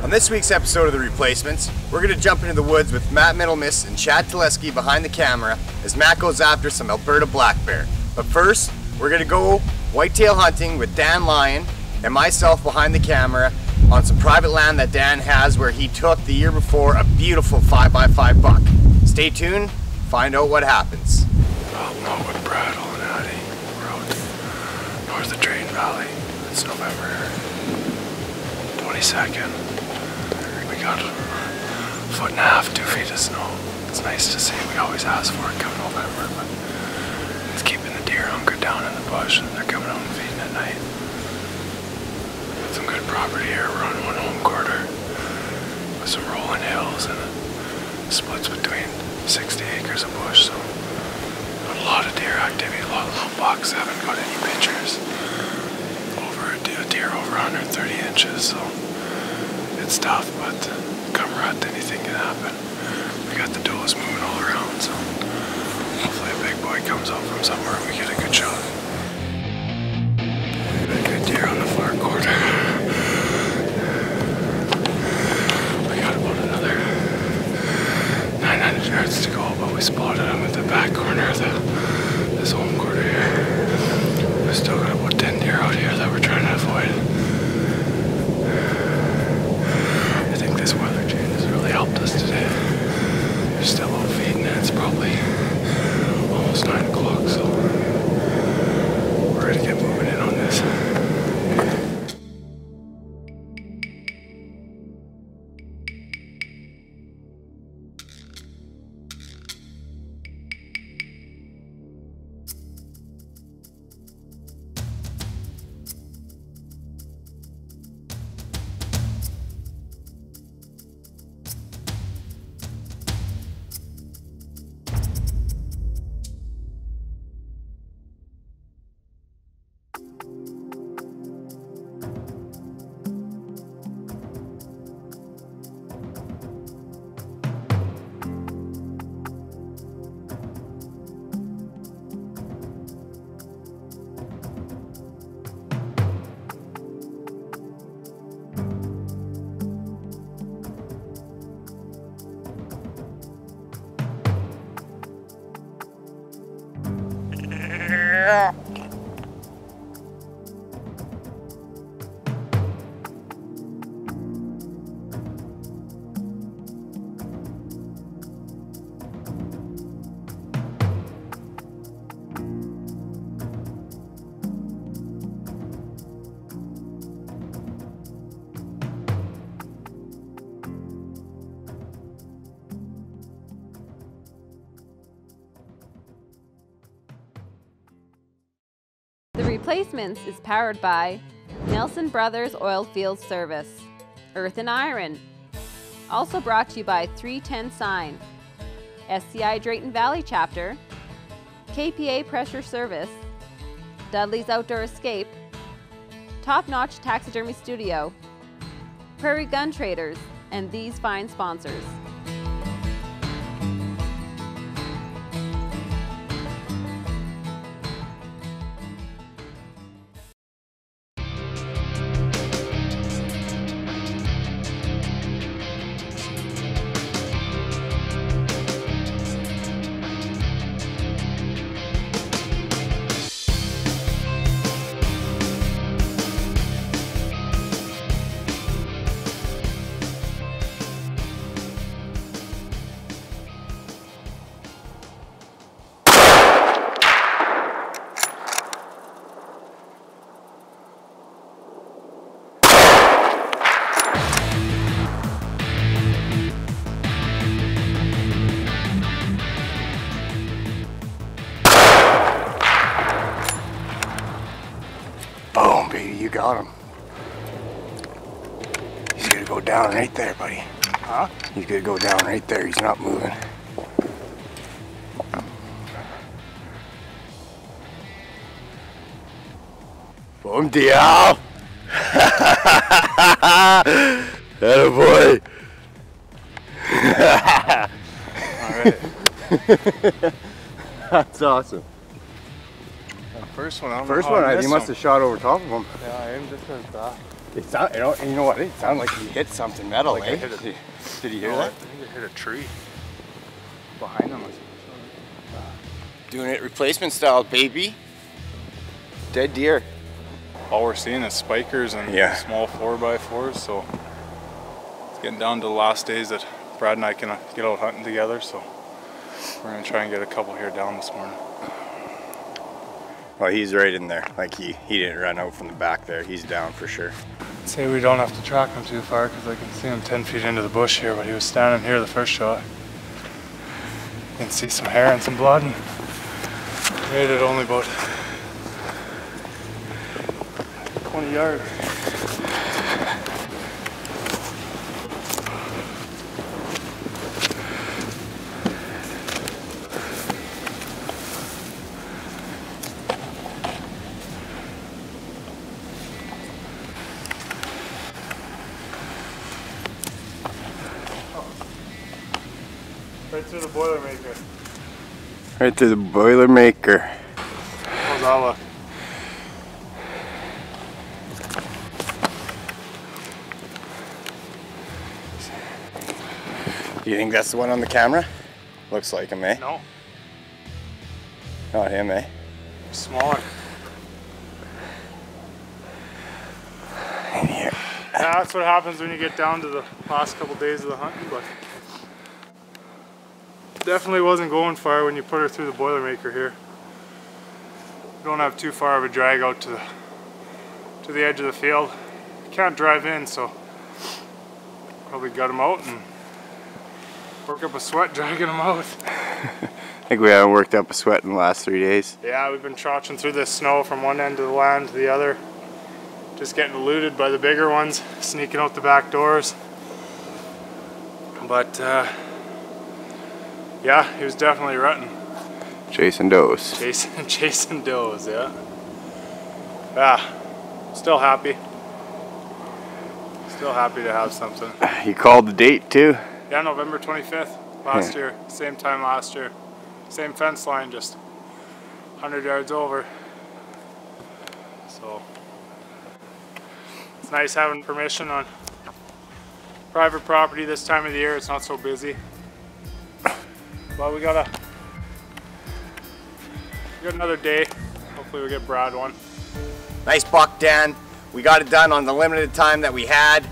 On this week's episode of The Replacements, we're going to jump into the woods with Matt Middlemiss and Chad Teleski behind the camera as Matt goes after some Alberta black bear. But first, we're going to go whitetail hunting with Dan Lyon and myself behind the camera on some private land that Dan has where he took the year before a beautiful 5x5 buck. Stay tuned, find out what happens. Well, with Brad on Addy Road, north of Drain Valley. It's November 22nd. We got a foot and a half, 2 feet of snow. It's nice to see. We always ask for it come November, but it's keeping the deer hunkered down in the bush and they're coming out and feeding at night. Got some good property here. We're on one home quarter with some rolling hills and it splits between 60 acres of bush, so got a lot of deer activity, a lot of little bucks. Haven't got any pictures. Over a deer over 130 inches, so it's tough, but come rut, anything can happen. We got the does moving all around, so hopefully a big boy comes out from somewhere and we get a good shot. A good deer on the far quarter. We got about another 900 yards to go, but we spotted him at the back corner of this home quarter here. We've still got about 10 deer out here that we're trying to avoid. I think this weather change has really helped us today. They're still out feeding and it's probably almost 9 o'clock, so we're ready to get moving in on this. The Replacements is powered by Nelson Brothers Oilfield Service, Earth and Iron. Also brought to you by 310 Sign, SCI Drayton Valley Chapter, KPA Pressure Service, Dudley's Outdoor Escape, Top Notch Taxidermy Studio, Prairie Gun Traders, and these fine sponsors. Boom, baby, you got him. He's gonna go down right there, buddy. Huh? He's gonna go down right there. He's not moving. Boom, deal. Attaboy. Alright. That's awesome. First one, I don't First know how one, I you missed must him. have shot over top of him. Yeah, I am just as that. It sound, you know what? It sounded like he hit something metal, Like eh? I hit a, Did you hear that? I think I hit a tree behind him. Doing it replacement style, baby. Dead deer. All we're seeing is spikers and small 4x4s, so it's getting down to the last days that Brad and I can get out hunting together, so we're gonna try and get a couple here down this morning. Well, he's right in there. Like he didn't run out from the back there. He's down for sure. I'd say we don't have to track him too far because I can see him 10 feet into the bush here, but he was standing here the first shot. You can see some hair and some blood, and made it only about 20 yards. Right through the Boilermaker. Right through the Boilermaker. How's that look? Do you think that's the one on the camera? Looks like him, eh? No. Not him, eh? Smaller. In here. Yeah, that's what happens when you get down to the last couple days of the hunting, but definitely wasn't going far when you put her through the Boilermaker here. You don't have too far of a drag out to the edge of the field. You can't drive in, so probably gut him out and work up a sweat dragging him out. I think we haven't worked up a sweat in the last 3 days. Yeah, we've been trotching through this snow from one end of the land to the other. Just getting eluded by the bigger ones, sneaking out the back doors. But yeah, he was definitely rutting. Chasing does. Chasing does, yeah. Yeah, still happy. Still happy to have something. You called the date too? Yeah, November 25th last year. Same time last year. Same fence line, just 100 yards over. So it's nice having permission on private property this time of the year. It's not so busy. But we got another day. Hopefully we get Brad one. Nice buck, Dan. We got it done on the limited time that we had.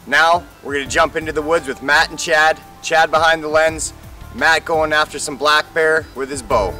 Now we're gonna jump into the woods with Matt and Chad. Chad behind the lens, Matt going after some black bear with his bow.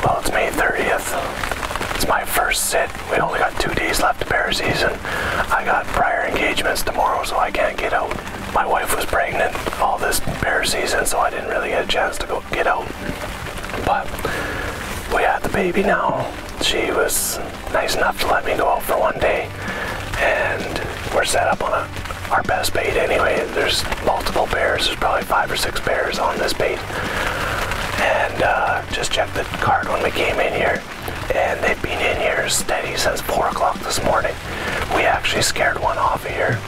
Well, it's May 30th. It's my first sit. We only got 2 days left of bear season. I got prior engagements tomorrow, so I can't get out. My wife was pregnant all this bear season, so I didn't really get a chance to go get out. But we had the baby now. She was nice enough to let me go out for 1 day, and we're set up on our best bait anyway. There's multiple bears. There's probably 5 or 6 bears on this bait. And just checked the card when we came in here, and they've been in here steady since 4 o'clock this morning. We actually scared one off of here.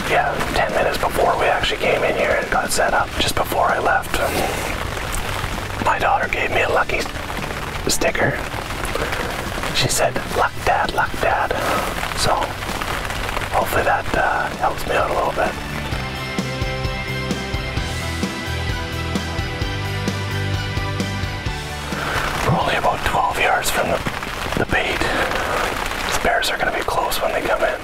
10 minutes before we actually came in here and got set up. Just before I left, my daughter gave me a lucky sticker. She said, "Luck Dad, luck Dad." So hopefully that helps me out a little bit. We're only about 12 yards from the bait. The bears are going to be close when they come in.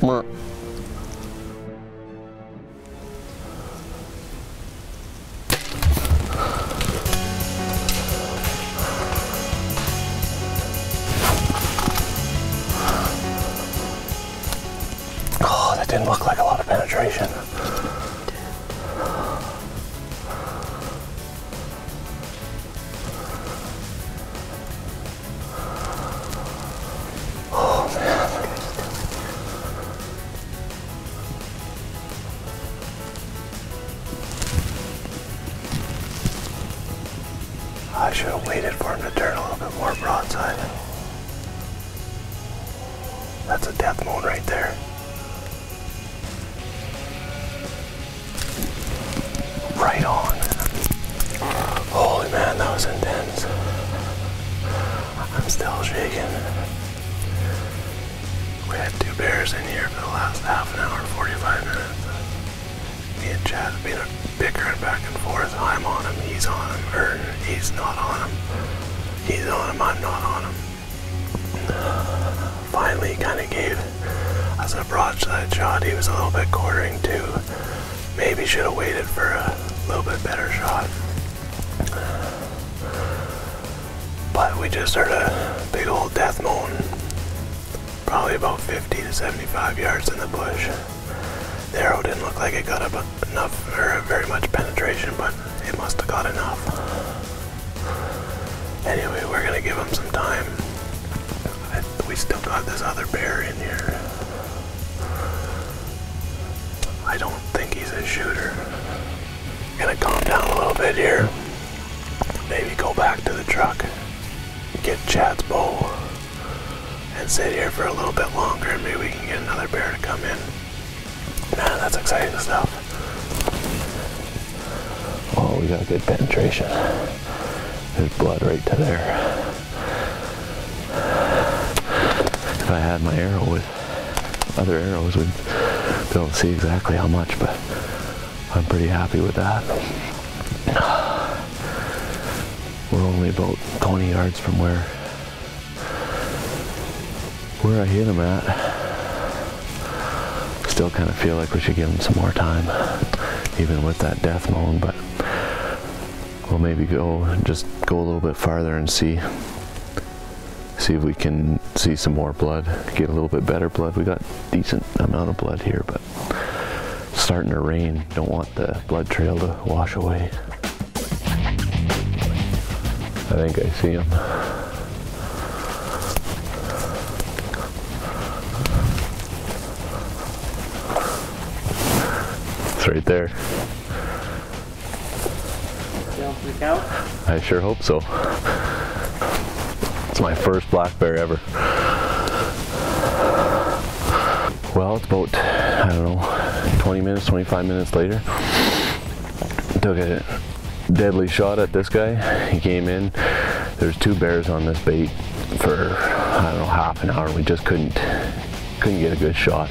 Oh, that didn't look like a lot of penetration. Oh man. I should have waited for him to turn a little bit more broadside. That's a death moan right there. Right on. Holy man, that was intense. I'm still shaking. We had two bears in here for the last half an hour, 45 minutes. Me and Chad have been bickering back and forth. I'm on him, he's on him, or he's not on him. He's on him, I'm not on him. Finally, he kind of gave us a broadside shot. He was a little bit quartering too. Maybe should have waited for a little bit better shot. But we just heard a big old death moan. Probably about 50 to 75 yards in the bush. The arrow didn't look like it got enough or very much penetration, but it must have got enough. Anyway, we're gonna give him some time. We still got this other bear in here. I don't think he's a shooter. Gonna calm down a little bit here. Maybe go back to the truck, get Chad's bow, and sit here for a little bit longer, and maybe we can get another bear to come in. Man, that's exciting stuff. Oh, we got good penetration. There's blood right to there. If I had my arrow with other arrows, we'd be able to see exactly how much, but I'm pretty happy with that. We're only about 20 yards from where I hit him at. Still kind of feel like we should give him some more time, even with that death moan, but we'll maybe go a little bit farther and see if we can see some more blood, get a little bit better blood. We got decent amount of blood here, but it's starting to rain. Don't want the blood trail to wash away. I think I see him. It's right there. Down for the count? I sure hope so. It's my first black bear ever. Well, it's about, I don't know, 20 minutes, 25 minutes later. Took a deadly shot at this guy. He came in. There's two bears on this bait for, I don't know, half an hour. We just couldn't get a good shot.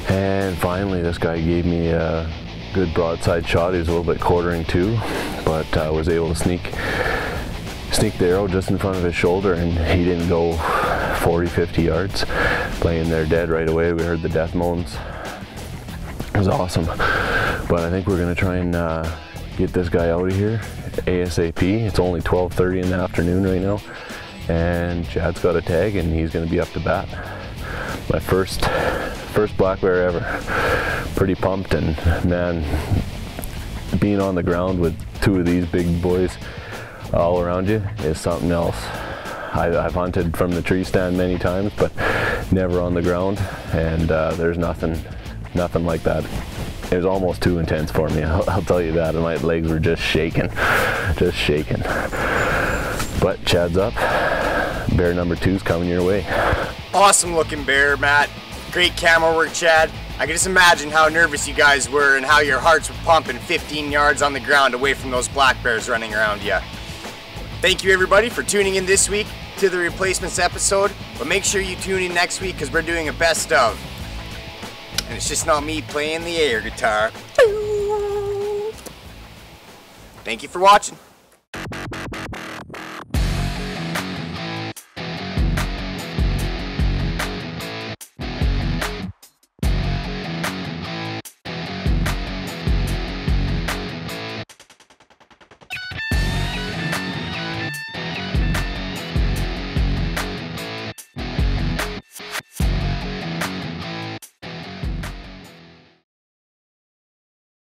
And finally, this guy gave me a good broadside shot. He was a little bit quartering too, but was able to sneak the arrow just in front of his shoulder, and he didn't go 40-50 yards. Laying there dead right away. We heard the death moans. It was awesome. But I think we're gonna try and get this guy out of here ASAP. It's only 12:30 in the afternoon right now, and Chad's got a tag and he's gonna be up to bat. My first black bear ever. Pretty pumped, and man, being on the ground with two of these big boys all around you is something else. I've hunted from the tree stand many times, but never on the ground, and there's nothing like that. It was almost too intense for me, I'll tell you that, and my legs were just shaking. But Chad's up. Bear number 2's coming your way. Awesome looking bear, Matt. Great camera work, Chad. I can just imagine how nervous you guys were and how your hearts were pumping 15 yards on the ground away from those black bears running around you. Thank you everybody for tuning in this week to the Replacements episode, but make sure you tune in next week because we're doing a best of. And it's just not me playing the air guitar. Thank you for watching.